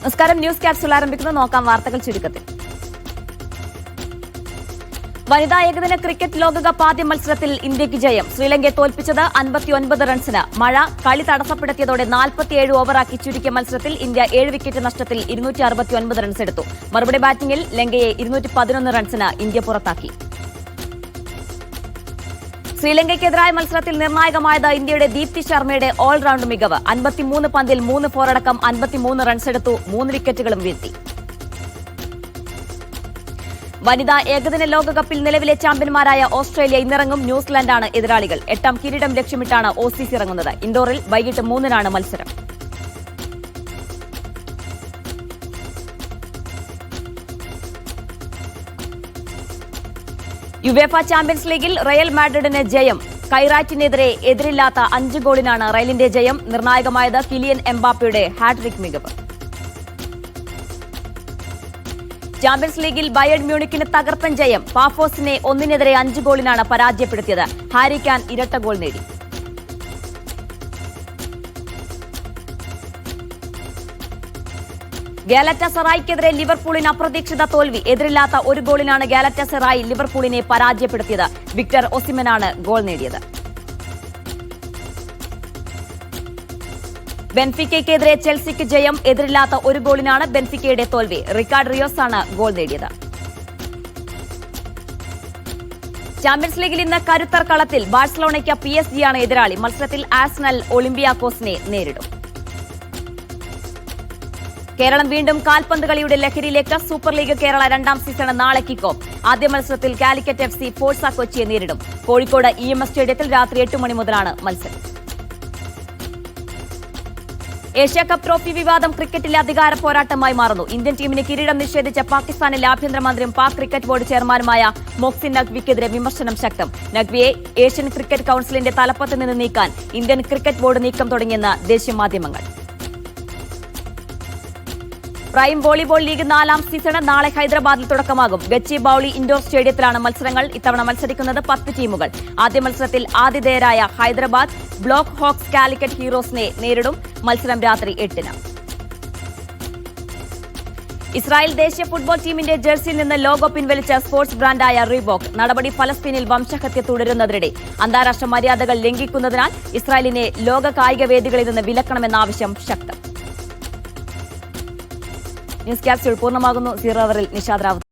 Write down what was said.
നമസ്കാരം. News capsule ആരംഭിക്കുന്നു. നോക്കാം വാർത്തകൾ ചുരുക്കത്തിൽ. വനിതാ ഏകദിന ക്രിക്കറ്റ് ലോകകപ്പ് ആദ്യ മത്സരത്തിൽ ഇന്ത്യയ്ക്ക് ജയം. ശ്രീലങ്കയെ തോൽപ്പിച്ചത് 59 റൺസിന്. മഴ കളി തടസ്സപ്പെടുത്തിയതോടെ 47 ഓവറാക്കി ചുരുക്കിയ മത്സരത്തിൽ ഇന്ത്യ 7 വിക്കറ്റ് നഷ്ടത്തിൽ 269 റൺസ് എടുത്തു. മറുപടി ബാറ്റിംഗിൽ ലങ്കയെ 211 റൺസിന് ഇന്ത്യ പുറത്താക്കി. ശ്രീലങ്കയ്ക്കെതിരായ മത്സരത്തിൽ നിർണായകമായത് ഇന്ത്യയുടെ ദീപ്തി ശർമ്മയുടെ ഓൾറൌണ്ട് മികവ്. 53 പന്തിൽ 3 ഫോറടക്കം 53 റൺസെടുത്തു. 3 വിക്കറ്റുകളും വീഴ്ത്തി. വനിതാ ഏകദിന ലോകകപ്പിൽ നിലവിലെ ചാമ്പ്യന്മാരായ ഓസ്ട്രേലിയ ഇന്നിറങ്ങും. ന്യൂസിലാൻഡാണ് എതിരാളികൾ. 8ാം കിരീടം ലക്ഷ്യമിട്ടാണ് ഓസീസ് ഇറങ്ങുന്നത്. ഇൻഡോറിൽ വൈകിട്ട് 3-നാണ് മത്സരം. യുവേഫ ചാമ്പ്യൻസ് ലീഗിൽ റയൽ മാഡ്രിഡിന് ജയം. കൈറാറ്റിനെതിരെ എതിരില്ലാത്ത 5 ഗോളിനാണ് റയലിന്റെ ജയം. നിർണായകമായത് കിലിയൻ എംബാപ്പയുടെ ഹാട്രിക് മികവ്. ചാമ്പ്യൻസ് ലീഗിൽ ബയേൺ മ്യൂണിക്കിന് തകർപ്പൻ ജയം. പാഫോസിനെ 1-5 ഗോളിനാണ് പരാജയപ്പെടുത്തിയത്. ഹാരി കാൻ ഇരട്ട ഗോൾ നേടി. ഗാലറ്റാസറായിക്കെതിരെ ലിവർപൂളിന് അപ്രതീക്ഷിത തോൽവി. എതിരില്ലാത്ത 1 ഗോളിനാണ് ഗാലറ്റാസറായി ലിവർപൂളിനെ പരാജയപ്പെടുത്തിയത്. വിക്ടർ ഒസിമനാണ് ഗോൾ നേടിയത്. ബെൻഫിക്കയ്ക്കെതിരെ ചെൽസിക്ക് ജയം. എതിരില്ലാത്ത 1 ഗോളിനാണ് ബെൻഫിക്കയുടെ തോൽവി. റിക്കാർഡ് റിയോസാണ് ഗോൾ നേടിയത്. ചാമ്പ്യൻസ് ലീഗിൽ ഇന്ന് കരുത്തർ കളത്തിൽ. ബാഴ്സലോണയ്ക്ക് PSG ആണ് എതിരാളി. മത്സരത്തിൽ ആഴ്സണൽ ഒളിമ്പിയാക്കോസിനെ നേരിടും. കേരളം വീണ്ടും കാൽപന്ത് കളിയുടെ ലഹരിയിലേക്ക്. സൂപ്പർ ലീഗ് കേരള 2ാം സീസൺ നാളെ കിക്ക് ഓഫ്. ആദ്യ മത്സരത്തിൽ കാലിക്കറ്റ് FC ഫോഴ്സ കൊച്ചിയെ നേരിടും. കോഴിക്കോട് EMS സ്റ്റേഡിയത്തിൽ രാത്രി 8 മണി മുതലാണ് മത്സരം. ഏഷ്യാകപ്പ് ട്രോഫി വിവാദം ക്രിക്കറ്റിലെ അധികാര പോരാട്ടമായി മാറുന്നു. ഇന്ത്യൻ ടീമിന് കിരീടം നിഷേധിച്ച പാകിസ്ഥാനിലെ ആഭ്യന്തരമന്ത്രിയും പാക് ക്രിക്കറ്റ് ബോർഡ് ചെയർമാനുമായ മൊഹ്സിൻ നഖ്വിക്കെതിരെ വിമർശനം ശക്തം. നഖ്വിയെ ഏഷ്യൻ ക്രിക്കറ്റ് കൌൺസിലിന്റെ തലപ്പത്ത് നിന്ന് നീക്കാൻ ഇന്ത്യൻ ക്രിക്കറ്റ് ബോർഡ് നീക്കം തുടങ്ങിയെന്ന് ദേശീയ മാധ്യമങ്ങൾ. പ്രൈം വോളിബോൾ ലീഗ് 4ാം സീസണ് നാളെ ഹൈദരാബാദിൽ തുടക്കമാകും. ഗച്ചിബൌളി ഇൻഡോർ സ്റ്റേഡിയത്തിലാണ് മത്സരങ്ങൾ. ഇത്തവണ മത്സരിക്കുന്നത് 10 ടീമുകൾ. ആദ്യ മത്സരത്തിൽ ആതിഥേയരായ ഹൈദരാബാദ് ബ്ലോക്ക് ഹോക്സ് കാലിക്കറ്റ് ഹീറോസിനെ നേരിടും. മത്സരം രാത്രി 8-ന്. ഇസ്രായേൽ ദേശീയ ഫുട്ബോൾ ടീമിന്റെ ജേഴ്സിയിൽ നിന്ന് ലോഗോ പിൻവലിച്ച സ്പോർട്സ് ബ്രാൻഡായ റീബോക്ക്. നടപടി ഫലസ്തീനിൽ വംശഹത്യ തുടരുന്നതിനിടെ അന്താരാഷ്ട്ര മര്യാദകൾ ലംഘിക്കുന്നതിനാൽ ഇസ്രായേലിനെ ലോക കായിക വേദികളിൽ നിന്ന് വിലക്കണമെന്ന ആവശ്യം ശക്തം. ന്യൂസ് ക്യാപ്സ്യൂൾ പൂർണ്ണമാകുന്നു. 0 അവറിൽ നിഷാദ് റാവത്ത്.